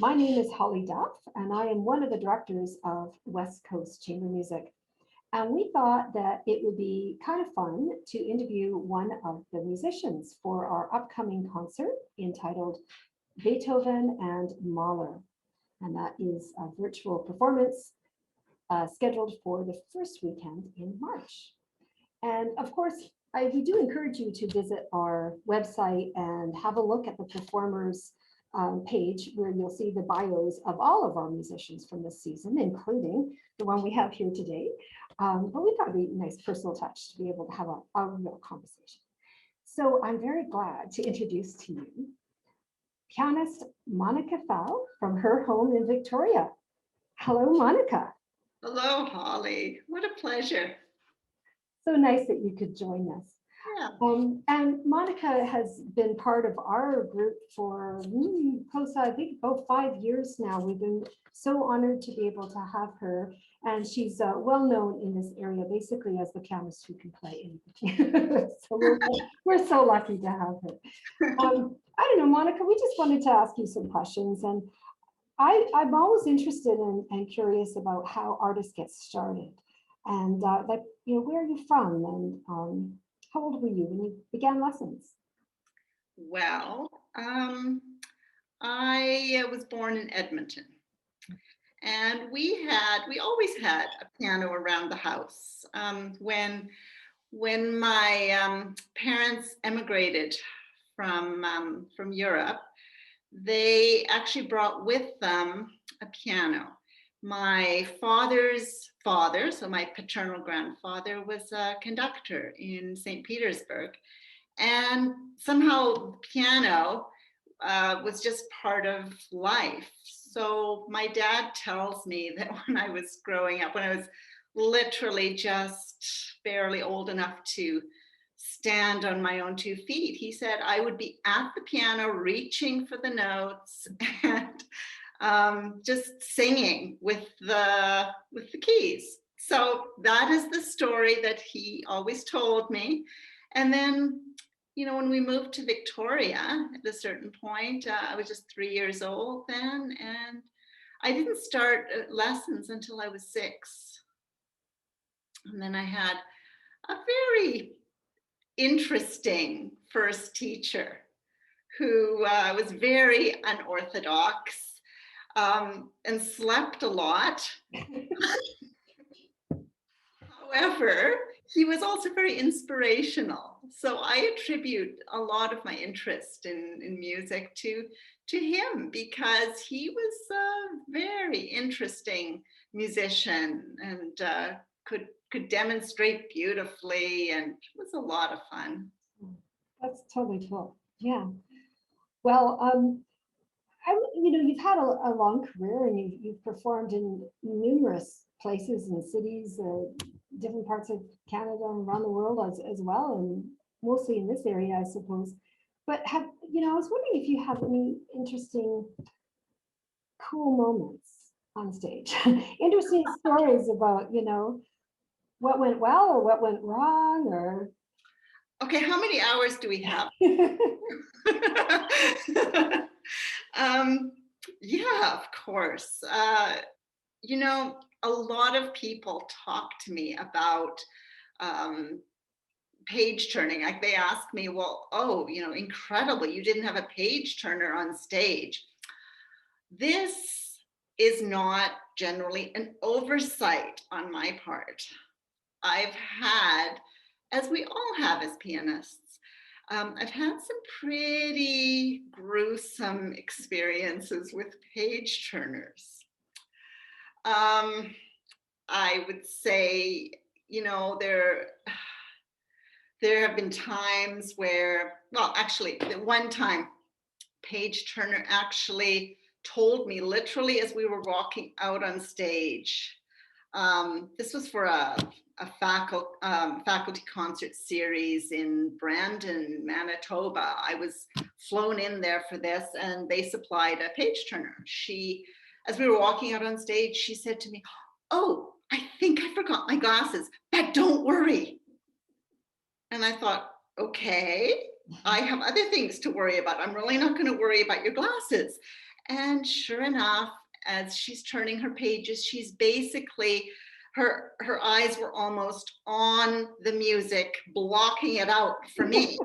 My name is Holly Duff, and I am one of the directors of West Coast Chamber Music. And we thought that it would be kind of fun to interview one of the musicians for our upcoming concert entitled Beethoven and Mahler. And that is a virtual performance scheduled for the first weekend in March. And of course, we do encourage you to visit our website and have a look at the performers page where you'll see the bios of all of our musicians from this season, including the one we have here today. But we thought it'd be a nice personal touch to be able to have a real conversation. So I'm very glad to introduce to you pianist Monica Pfau from her home in Victoria. Hello, Monica. Hello, Holly. What a pleasure. So nice that you could join us. Yeah. And Monica has been part of our group for close, I think, about 5 years now. We've been so honored to be able to have her. And she's well known in this area, basically as the pianist who can play anything. So we're so lucky to have her. I don't know, Monica, we just wanted to ask you some questions. And I'm always interested and curious about how artists get started. And where are you from? And how old were you when you began lessons? Well, I was born in Edmonton, and we always had a piano around the house. When my parents emigrated from Europe, they actually brought with them a piano. My father's father, so my paternal grandfather, was a conductor in St. Petersburg. And somehow the piano was just part of life. So my dad tells me that when I was growing up, when I was literally just barely old enough to stand on my own 2 feet, he said I would be at the piano reaching for the notes and just singing with the keys. So that is the story that he always told me. And then, when we moved to Victoria at a certain point, I was just 3 years old then, and I didn't start lessons until I was 6. And then I had a very interesting first teacher who was very unorthodox and slept a lot. However, he was also very inspirational. So I attribute a lot of my interest in music to him, because he was a very interesting musician and could demonstrate beautifully, and it was a lot of fun. That's totally cool. Yeah. Well, you've had a long career, and you've performed in numerous places and cities, different parts of Canada and around the world as well, and mostly in this area, I suppose. But I was wondering if you have any interesting, cool moments on stage, interesting stories about, what went well or what went wrong, or. Okay, how many hours do we have? Yeah, of course. A lot of people talk to me about page turning. Like, they ask me, well, incredible, you didn't have a page turner on stage. This is not generally an oversight on my part. I've had, as we all have as pianists, I've had some pretty gruesome experiences with page turners. I would say, there have been times where, well, actually, the one time, page turner actually told me, literally as we were walking out on stage, this was for a faculty concert series in Brandon, Manitoba. I was flown in there for this, and they supplied a page turner. As we were walking out on stage, she said to me, "Oh, I think I forgot my glasses, but don't worry." And I thought, okay, I have other things to worry about. I'm really not going to worry about your glasses. And sure enough, as she's turning her pages, she's basically, her eyes were almost on the music, blocking it out for me.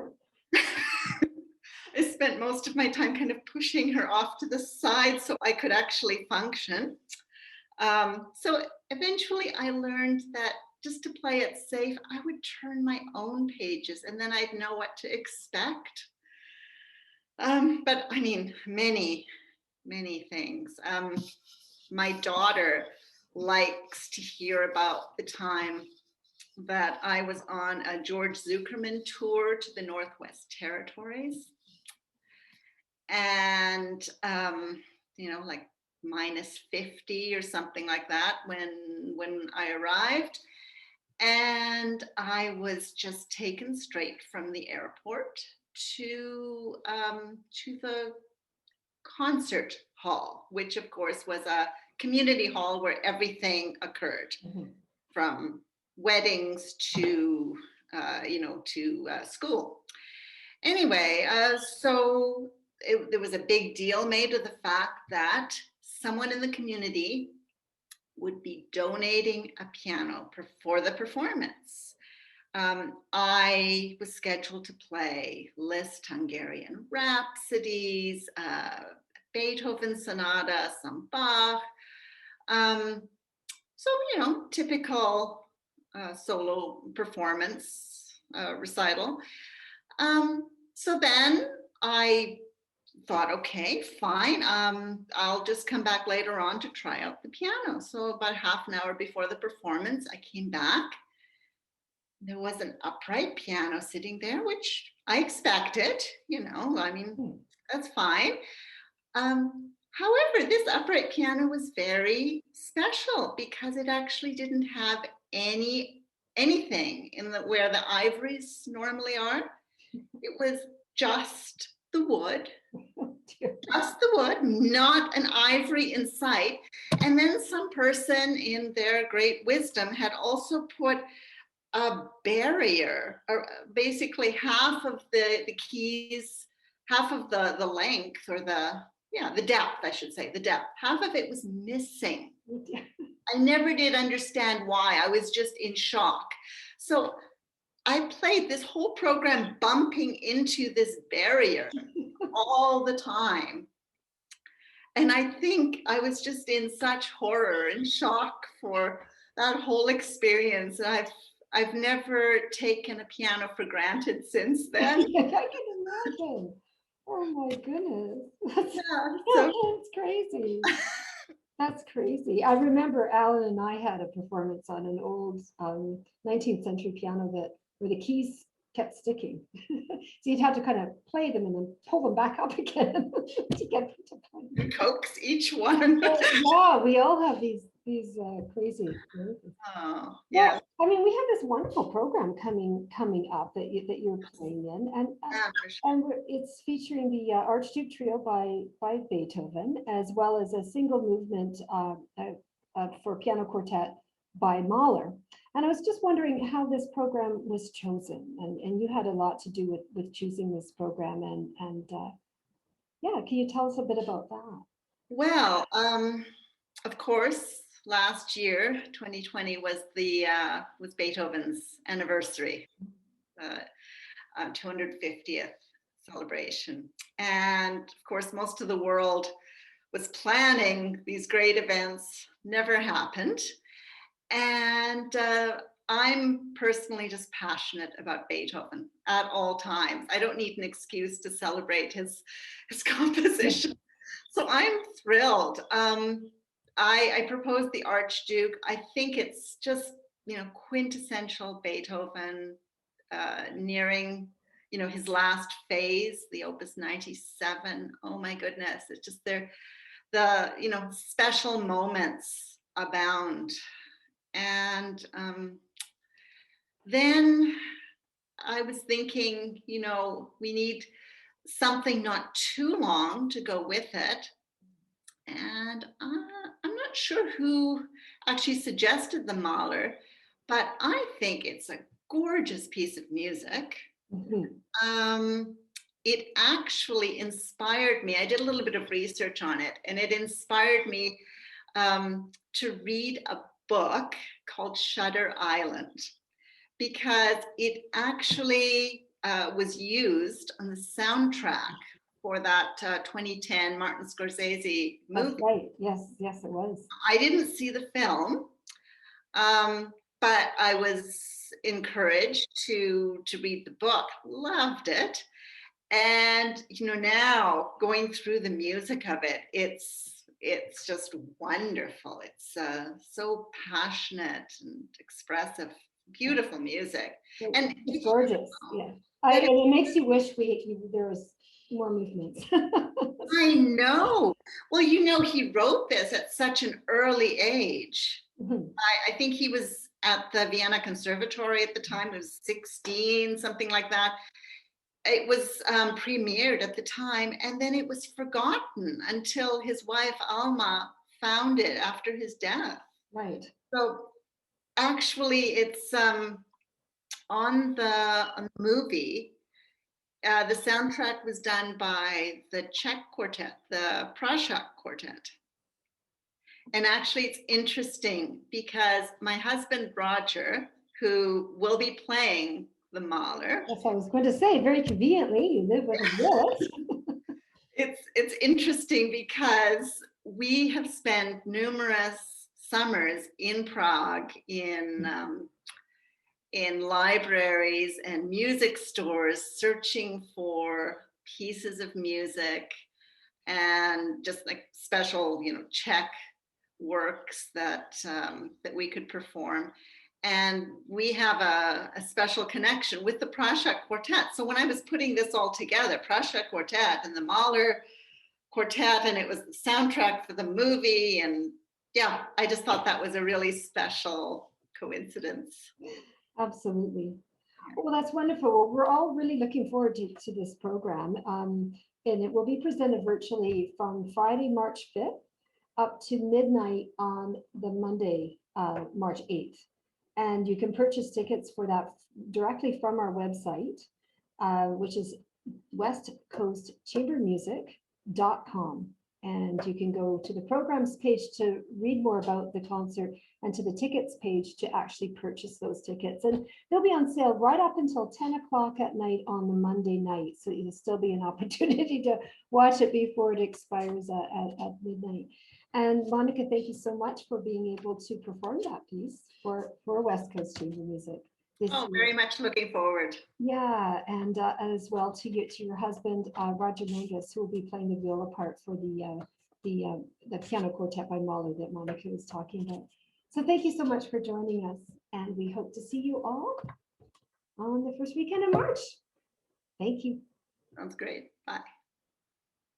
I spent most of my time kind of pushing her off to the side so I could actually function. So eventually I learned that just to play it safe, I would turn my own pages and then I'd know what to expect. But I mean, many, many things. My daughter likes to hear about the time that I was on a George Zuckerman tour to the Northwest Territories. And, like -50 or something like that when I arrived. And I was just taken straight from the airport to the concert hall, which of course was a community hall where everything occurred, from weddings to school. Anyway, so there was a big deal made of the fact that someone in the community would be donating a piano for the performance. I was scheduled to play Liszt Hungarian Rhapsodies, Beethoven Sonata, some Bach. So, typical solo performance recital. So then I thought, okay, fine. I'll just come back later on to try out the piano. So about half an hour before the performance, I came back. There was an upright piano sitting there, which I expected, that's fine. However, this upright piano was very special because it actually didn't have anything where the ivories normally are. It was just the wood, not an ivory in sight. And then some person in their great wisdom had also put a barrier, or basically half of the keys, half of the length, or the depth, I should say, the depth. Half of it was missing. I never did understand why. I was just in shock. So I played this whole program bumping into this barrier all the time. And I think I was just in such horror and shock for that whole experience. And I've never taken a piano for granted since then. Yeah, I can imagine. Oh my goodness. That's crazy. That's crazy. I remember Alan and I had a performance on an old 19th century piano where the keys kept sticking. So you'd have to kind of play them and then pull them back up again to get them to play. Coax each one. Yeah, we all have these crazy experiences. Oh, yeah. Well, I mean, we have this wonderful program coming up that you're playing in, and it's featuring the Archduke Trio by Beethoven, as well as a single movement for piano quartet by Mahler. And I was just wondering how this program was chosen, and you had a lot to do with choosing this program, and can you tell us a bit about that? Well, of course, last year, 2020, was Beethoven's anniversary, 250th celebration. And of course, most of the world was planning these great events, never happened. And I'm personally just passionate about Beethoven at all times. I don't need an excuse to celebrate his composition. So I'm thrilled. I proposed the Archduke. I think it's just, quintessential Beethoven, nearing, his last phase, the Opus 97. Oh my goodness, it's just the special moments abound. And then I was thinking, we need something not too long to go with it. And I'm not sure who actually suggested the Mahler, but I think it's a gorgeous piece of music. it actually inspired me. I did a little bit of research on it, and it inspired me to read a book called Shutter Island, because it actually was used on the soundtrack for that 2010 Martin Scorsese movie. That's right. Yes, yes, it was. I didn't see the film, but I was encouraged to read the book. Loved it. And now going through the music of it, it's just wonderful. It's so passionate and expressive, beautiful music. And It's gorgeous. Yeah. And it makes you wish there was more movements. I know. Well, he wrote this at such an early age. Mhm. I think he was at the Vienna Conservatory at the time. He was 16, something like that. It was premiered at the time, and then it was forgotten until his wife Alma found it after his death. Right. So actually, it's on the movie. The soundtrack was done by the Czech quartet, the Prussia quartet. And actually, it's interesting because my husband, Roger, who will be playing the Mahler. That's what I was going to say. Very conveniently, you live with a village. It's interesting because we have spent numerous summers in Prague in libraries and music stores searching for pieces of music and just like special, Czech works that we could perform. And we have a special connection with the Prussia Quartet. So when I was putting this all together, Prussia Quartet and the Mahler Quartet, and it was the soundtrack for the movie, and yeah, I just thought that was a really special coincidence. Absolutely. Well, that's wonderful. We're all really looking forward to this program. And it will be presented virtually from Friday, March 5th up to midnight on the Monday, March 8th. And you can purchase tickets for that directly from our website, which is westcoastchambermusic.com. And you can go to the programs page to read more about the concert and to the tickets page to actually purchase those tickets. And they'll be on sale right up until 10 o'clock at night on the Monday night. So it'll still be an opportunity to watch it before it expires at midnight. And Monica, thank you so much for being able to perform that piece for West Coast Chamber Music. Very much looking forward. Yeah, and as well to your husband, Roger Mangus, who will be playing the viola part for the piano quartet by Mahler that Monica was talking about. So thank you so much for joining us, and we hope to see you all on the first weekend of March. Thank you. Sounds great. Bye.